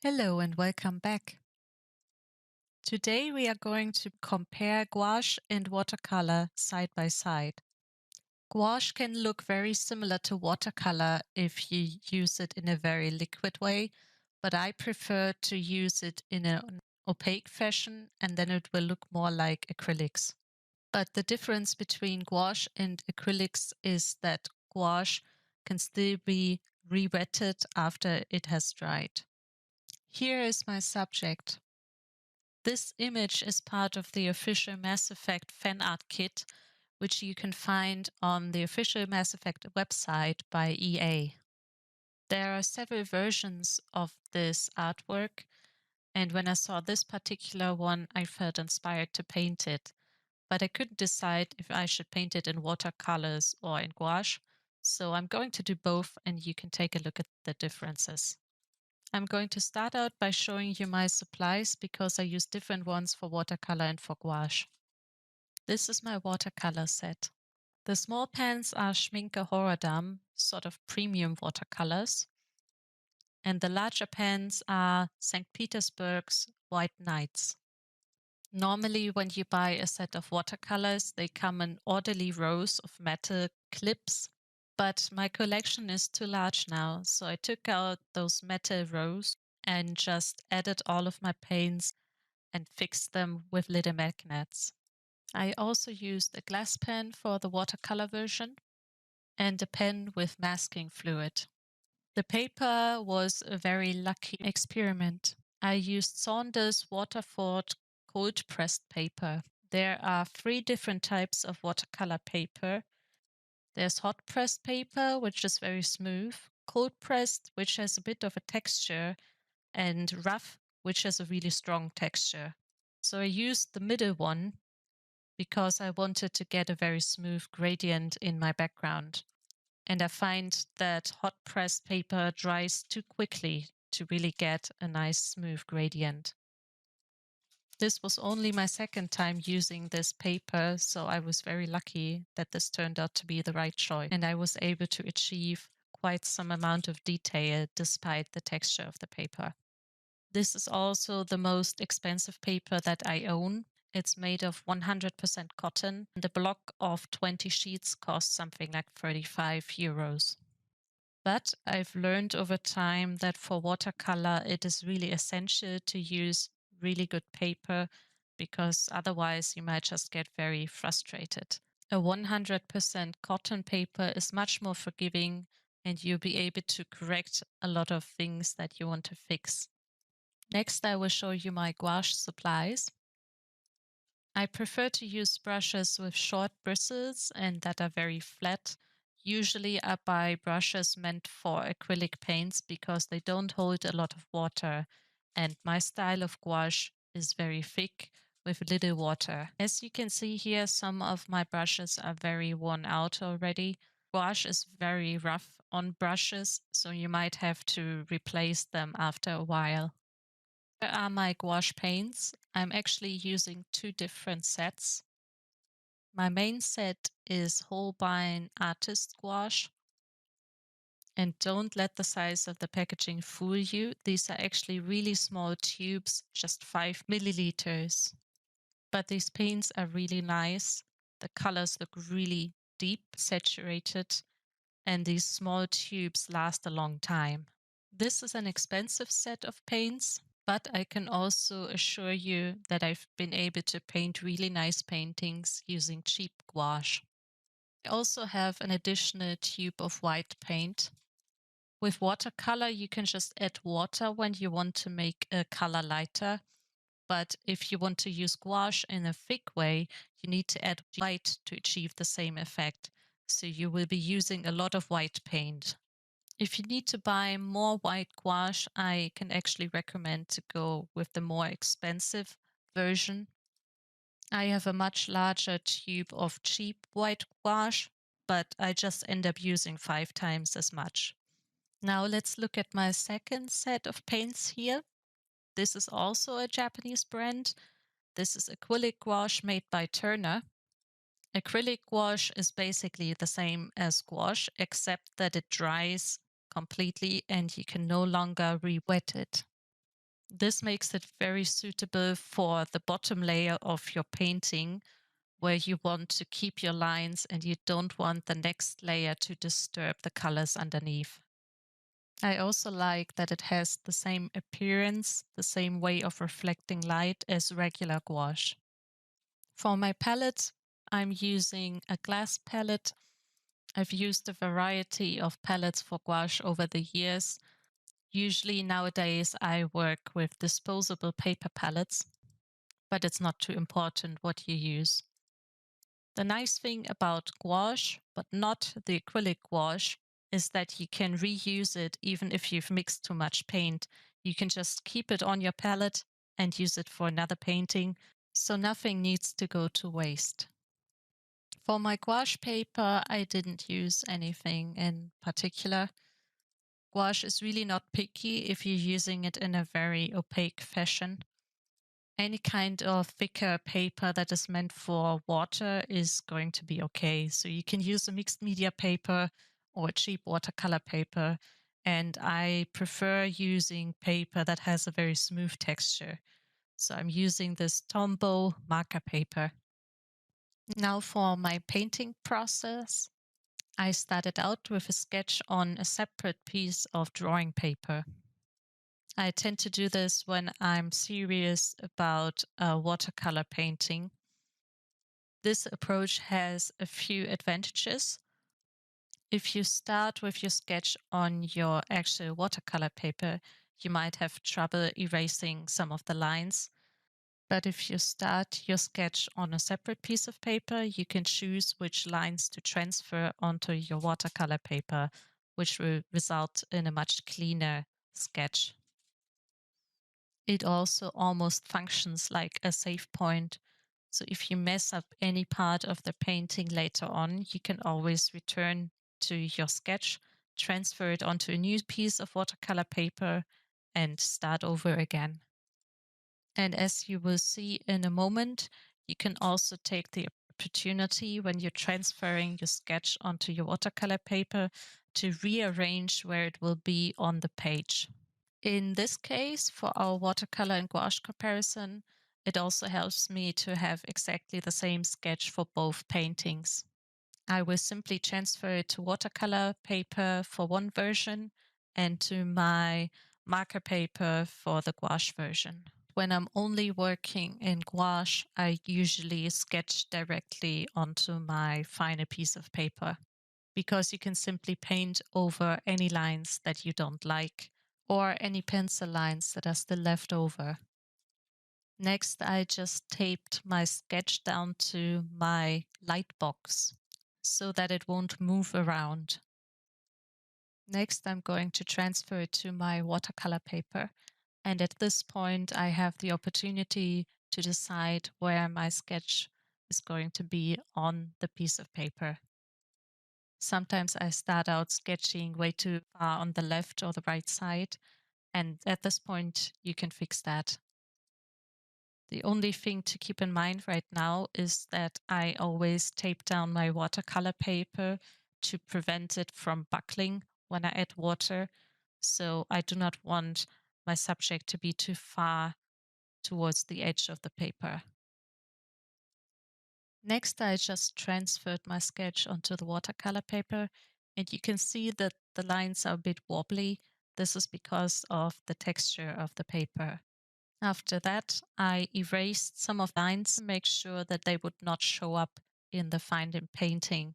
Hello and welcome back. Today we are going to compare gouache and watercolor side by side. Gouache can look very similar to watercolor if you use it in a very liquid way, but I prefer to use it in an opaque fashion and then it will look more like acrylics. But the difference between gouache and acrylics is that gouache can still be re-wetted after it has dried. Here is my subject. This image is part of the official Mass Effect fan art kit, which you can find on the official Mass Effect website by EA. There are several versions of this artwork, and when I saw this particular one, I felt inspired to paint it. But I couldn't decide if I should paint it in watercolors or in gouache, so I'm going to do both and you can take a look at the differences. I'm going to start out by showing you my supplies because I use different ones for watercolor and for gouache. This is my watercolor set. The small pans are Schminke Horadam, sort of premium watercolors, and the larger pans are St. Petersburg's White Knights. Normally, when you buy a set of watercolors, they come in orderly rows of metal clips, but my collection is too large now, so I took out those metal rows and just added all of my paints and fixed them with little magnets. I also used a glass pen for the watercolor version and a pen with masking fluid. The paper was a very lucky experiment. I used Saunders Waterford cold pressed paper. There are 3 different types of watercolor paper. There's hot pressed paper, which is very smooth, cold pressed, which has a bit of a texture, and rough, which has a really strong texture. So I used the middle one because I wanted to get a very smooth gradient in my background. And I find that hot pressed paper dries too quickly to really get a nice smooth gradient. This was only my second time using this paper, so I was very lucky that this turned out to be the right choice, and I was able to achieve quite some amount of detail despite the texture of the paper. This is also the most expensive paper that I own. It's made of 100% cotton, and a block of 20 sheets costs something like 35 euros. But I've learned over time that for watercolor, it is really essential to use really good paper because otherwise you might just get very frustrated. A 100% cotton paper is much more forgiving and you'll be able to correct a lot of things that you want to fix. Next, I will show you my gouache supplies. I prefer to use brushes with short bristles and that are very flat. Usually I buy brushes meant for acrylic paints because they don't hold a lot of water, and my style of gouache is very thick with little water. As you can see here, some of my brushes are very worn out already. Gouache is very rough on brushes, so you might have to replace them after a while. Here are my gouache paints. I'm actually using 2 different sets. My main set is Holbein Artist Gouache. And don't let the size of the packaging fool you. These are actually really small tubes, just 5 milliliters. But these paints are really nice. The colors look really deep, saturated, and these small tubes last a long time. This is an expensive set of paints, but I can also assure you that I've been able to paint really nice paintings using cheap gouache. I also have an additional tube of white paint. With watercolor, you can just add water when you want to make a color lighter. But if you want to use gouache in a thick way, you need to add white to achieve the same effect. So you will be using a lot of white paint. If you need to buy more white gouache, I can actually recommend to go with the more expensive version. I have a much larger tube of cheap white gouache, but I just end up using 5 times as much. Now let's look at my second set of paints here. This is also a Japanese brand. This is acrylic gouache made by Turner. Acrylic gouache is basically the same as gouache, except that it dries completely and you can no longer re-wet it. This makes it very suitable for the bottom layer of your painting, where you want to keep your lines and you don't want the next layer to disturb the colors underneath. I also like that it has the same appearance, the same way of reflecting light as regular gouache. For my palette, I'm using a glass palette. I've used a variety of palettes for gouache over the years. Usually nowadays I work with disposable paper palettes, but it's not too important what you use. The nice thing about gouache, but not the acrylic gouache, is that you can reuse it even if you've mixed too much paint. You can just keep it on your palette and use it for another painting, so nothing needs to go to waste. For my gouache paper, I didn't use anything in particular. Gouache is really not picky if you're using it in a very opaque fashion. Any kind of thicker paper that is meant for water is going to be okay. So you can use a mixed media paper or a cheap watercolor paper. And I prefer using paper that has a very smooth texture. So I'm using this Tombow marker paper. Now for my painting process. I started out with a sketch on a separate piece of drawing paper. I tend to do this when I'm serious about watercolor painting. This approach has a few advantages. If you start with your sketch on your actual watercolor paper, you might have trouble erasing some of the lines. But if you start your sketch on a separate piece of paper, you can choose which lines to transfer onto your watercolor paper, which will result in a much cleaner sketch. It also almost functions like a save point. So if you mess up any part of the painting later on, you can always return to your sketch, transfer it onto a new piece of watercolor paper, and start over again. And as you will see in a moment, you can also take the opportunity when you're transferring your sketch onto your watercolor paper to rearrange where it will be on the page. In this case, for our watercolor and gouache comparison, it also helps me to have exactly the same sketch for both paintings. I will simply transfer it to watercolor paper for one version and to my marker paper for the gouache version. When I'm only working in gouache, I usually sketch directly onto my final piece of paper because you can simply paint over any lines that you don't like or any pencil lines that are still left over. Next, I just taped my sketch down to my light box so that it won't move around. Next, I'm going to transfer it to my watercolor paper. And at this point, I have the opportunity to decide where my sketch is going to be on the piece of paper. Sometimes I start out sketching way too far on the left or the right side, and at this point, you can fix that. The only thing to keep in mind right now is that I always tape down my watercolor paper to prevent it from buckling when I add water. So I do not want my subject to be too far towards the edge of the paper. Next, I just transferred my sketch onto the watercolor paper, and you can see that the lines are a bit wobbly. This is because of the texture of the paper. After that, I erased some of the lines to make sure that they would not show up in the final painting.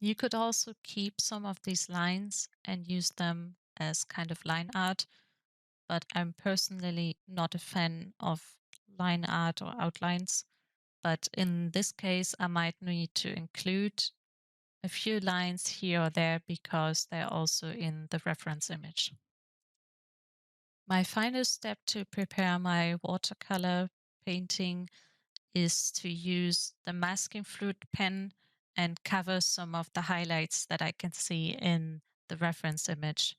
You could also keep some of these lines and use them as kind of line art, but I'm personally not a fan of line art or outlines. But in this case, I might need to include a few lines here or there because they're also in the reference image. My final step to prepare my watercolor painting is to use the masking fluid pen and cover some of the highlights that I can see in the reference image.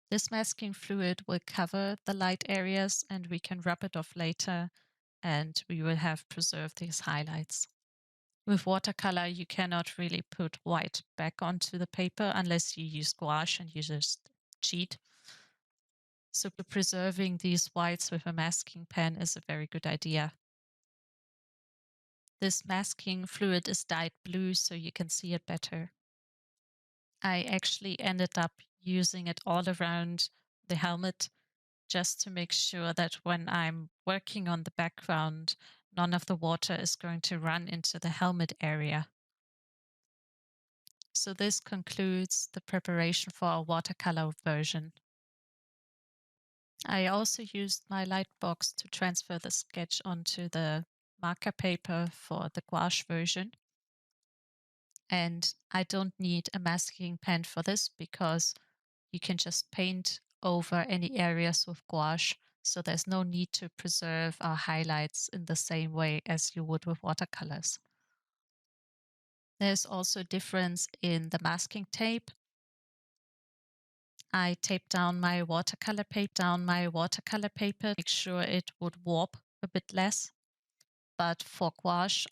This masking fluid will cover the light areas and we can rub it off later and we will have preserved these highlights. With watercolor, you cannot really put white back onto the paper unless you use gouache and you just cheat. So preserving these whites with a masking pen is a very good idea. This masking fluid is dyed blue so you can see it better. I actually ended up using it all around the helmet just to make sure that when I'm working on the background, none of the water is going to run into the helmet area. So this concludes the preparation for our watercolor version. I also used my light box to transfer the sketch onto the marker paper for the gouache version. And I don't need a masking pen for this because you can just paint over any areas with gouache. So there's no need to preserve our highlights in the same way as you would with watercolors. There's also a difference in the masking tape. I taped down my watercolor paper, make sure it would warp a bit less. But for gouache,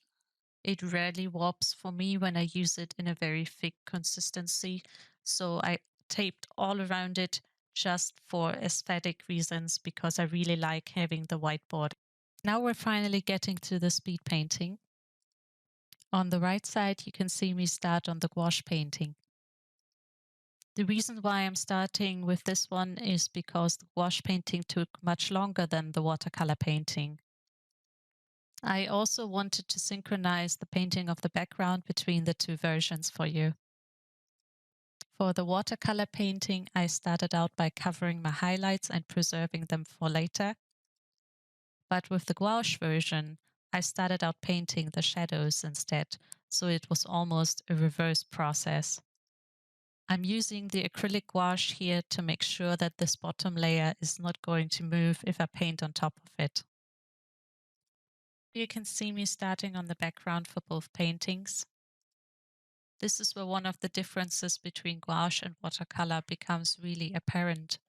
it rarely warps for me when I use it in a very thick consistency. So I taped all around it just for aesthetic reasons because I really like having the whiteboard. Now we're finally getting to the speed painting. On the right side, you can see me start on the gouache painting. The reason why I'm starting with this one is because the gouache painting took much longer than the watercolor painting. I also wanted to synchronize the painting of the background between the two versions for you. For the watercolor painting, I started out by covering my highlights and preserving them for later. But with the gouache version, I started out painting the shadows instead, so it was almost a reverse process. I'm using the acrylic gouache here to make sure that this bottom layer is not going to move if I paint on top of it. You can see me starting on the background for both paintings. This is where one of the differences between gouache and watercolor becomes really apparent.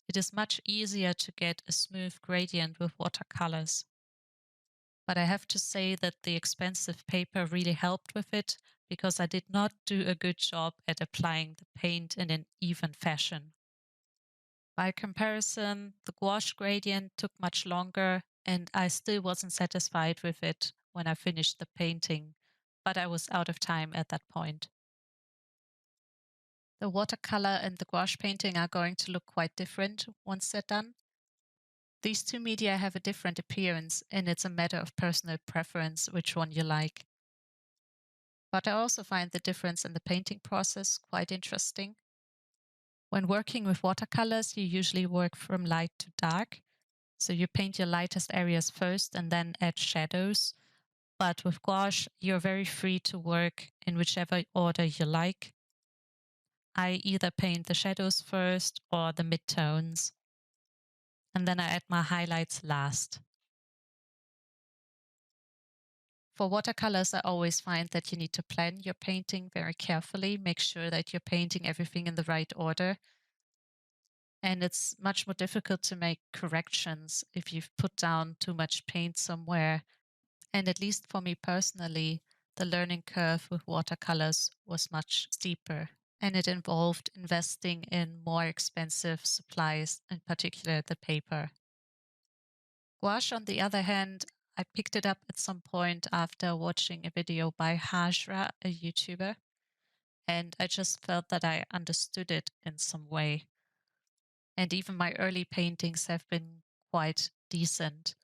It is much easier to get a smooth gradient with watercolors. But I have to say that the expensive paper really helped with it because I did not do a good job at applying the paint in an even fashion. By comparison, the gouache gradient took much longer and I still wasn't satisfied with it when I finished the painting, but I was out of time at that point. The watercolor and the gouache painting are going to look quite different once they're done. These two media have a different appearance, and it's a matter of personal preference which one you like. But I also find the difference in the painting process quite interesting. When working with watercolors, you usually work from light to dark. So you paint your lightest areas first and then add shadows. But with gouache, you're very free to work in whichever order you like. I either paint the shadows first or the midtones, and then I add my highlights last. For watercolors, I always find that you need to plan your painting very carefully, make sure that you're painting everything in the right order. And it's much more difficult to make corrections if you've put down too much paint somewhere. And at least for me personally, the learning curve with watercolors was much steeper, and it involved investing in more expensive supplies, in particular the paper. Gouache, on the other hand, I picked it up at some point after watching a video by Hajra, a YouTuber, and I just felt that I understood it in some way. And even my early paintings have been quite decent.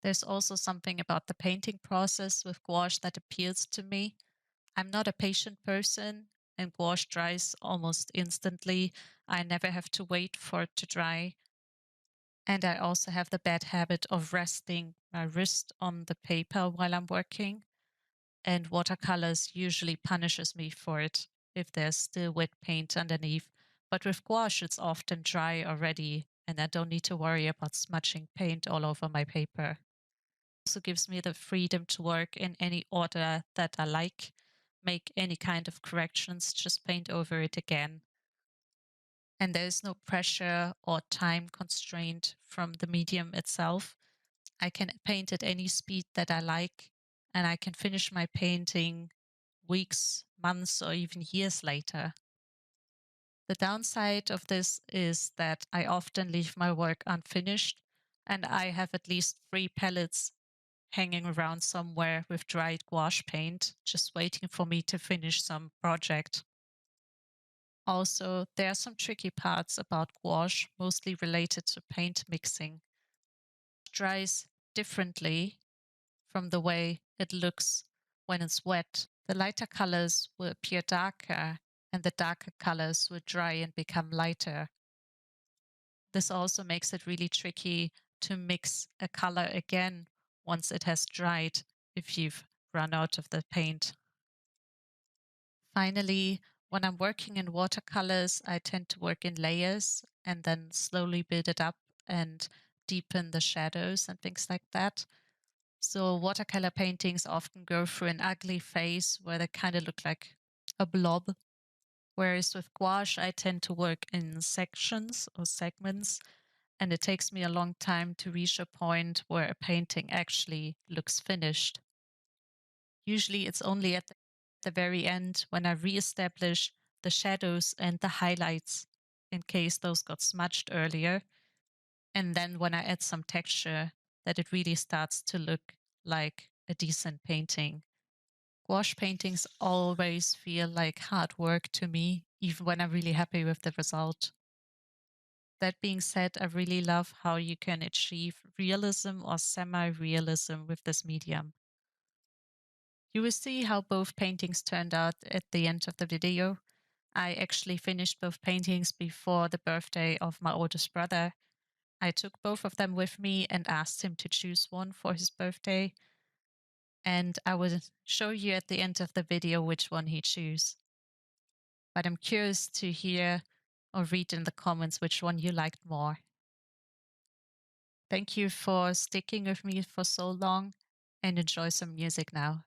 There's also something about the painting process with gouache that appeals to me. I'm not a patient person, and gouache dries almost instantly. I never have to wait for it to dry. And I also have the bad habit of resting my wrist on the paper while I'm working. And watercolors usually punishes me for it if there's still wet paint underneath. But with gouache, it's often dry already, and I don't need to worry about smudging paint all over my paper. It also gives me the freedom to work in any order that I like, make any kind of corrections, just paint over it again. And there is no pressure or time constraint from the medium itself. I can paint at any speed that I like, and I can finish my painting weeks, months, or even years later. The downside of this is that I often leave my work unfinished, and I have at least 3 palettes hanging around somewhere with dried gouache paint, just waiting for me to finish some project. Also, there are some tricky parts about gouache, mostly related to paint mixing. It dries differently from the way it looks when it's wet. The lighter colors will appear darker, and the darker colors will dry and become lighter. This also makes it really tricky to mix a color again once it has dried if you've run out of the paint. Finally, when I'm working in watercolors, I tend to work in layers and then slowly build it up and deepen the shadows and things like that. So watercolor paintings often go through an ugly phase where they kind of look like a blob. Whereas with gouache, I tend to work in sections or segments, and it takes me a long time to reach a point where a painting actually looks finished. Usually it's only at the very end when I re-establish the shadows and the highlights in case those got smudged earlier, and then when I add some texture that it really starts to look like a decent painting. Gouache paintings always feel like hard work to me, even when I'm really happy with the result. That being said, I really love how you can achieve realism or semi-realism with this medium. You will see how both paintings turned out at the end of the video. I actually finished both paintings before the birthday of my oldest brother. I took both of them with me and asked him to choose one for his birthday. And I will show you at the end of the video which one he chose. But I'm curious to hear or read in the comments which one you liked more. Thank you for sticking with me for so long, and enjoy some music now.